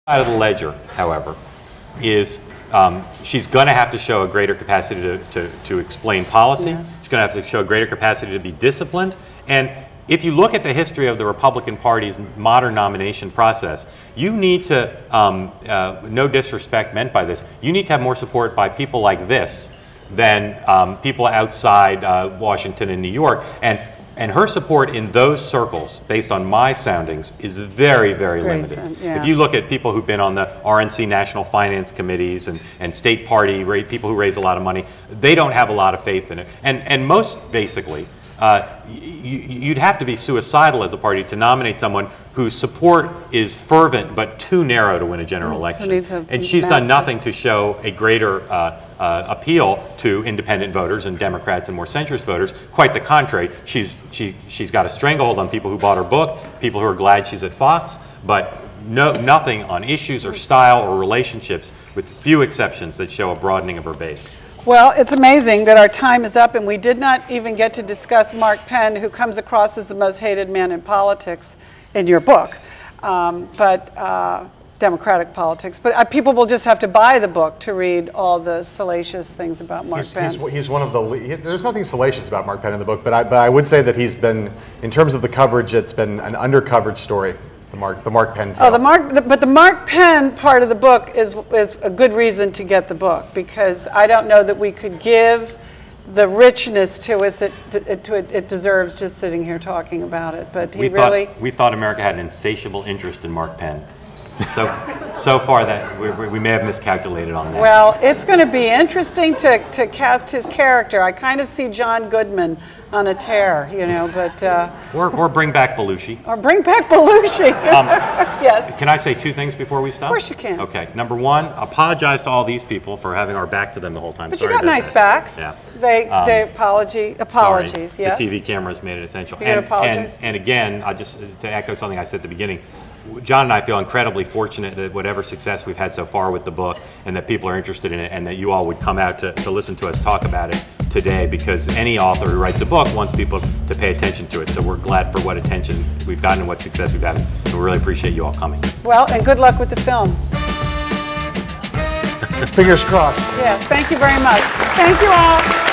Side of the ledger, however, is she's going to have to show a greater capacity to explain policy. Yeah. She's going to have to show a greater capacity to be disciplined. And if you look at the history of the Republican Party's modern nomination process, you need to, no disrespect meant by this, you need to have more support by people like this than people outside Washington and New York. And her support in those circles, based on my soundings, is very, very limited. Yeah. If you look at people who've been on the RNC National Finance Committees and state party, people who raise a lot of money, they don't have a lot of faith in it. And most basically, you'd have to be suicidal as a party to nominate someone whose support is fervent but too narrow to win a general election. And she's done nothing to show a greater appeal to independent voters and Democrats and more centrist voters. Quite the contrary. She's got a stranglehold on people who bought her book, people who are glad she's at Fox, but nothing on issues or style or relationships, with few exceptions, that show a broadening of her base. Well, it's amazing that our time is up and we did not even get to discuss Mark Penn, who comes across as the most hated man in politics in your book, Democratic politics. But people will just have to buy the book to read all the salacious things about Mark Penn. He's one of the, there's nothing salacious about Mark Penn in the book, but I would say that he's been, in terms of the coverage, it's been an undercovered story. The Mark Penn tale. Oh, but the Mark Penn part of the book is a good reason to get the book, because I don't know that we could give the richness to us it deserves just sitting here talking about it. But we thought America had an insatiable interest in Mark Penn. So far that we may have miscalculated on that. Well, it's going to be interesting to cast his character. I kind of see John Goodman on a tear, you know, but... or bring back Belushi. Or bring back Belushi. Yes. Can I say two things before we stop? Of course you can. Okay. Number one, apologize to all these people for having our back to them the whole time. But you got nice backs. Yeah. Apologies, sorry. yes. The TV cameras made it essential. And again, just to echo something I said at the beginning, John and I feel incredibly fortunate that whatever success we've had so far with the book, and that people are interested in it, and that you all would come out to listen to us talk about it today, because any author who writes a book wants people to pay attention to it. So we're glad for what attention we've gotten and what success we've had, and we really appreciate you all coming. Well, and good luck with the film. Fingers crossed. Yeah, thank you very much. Thank you all.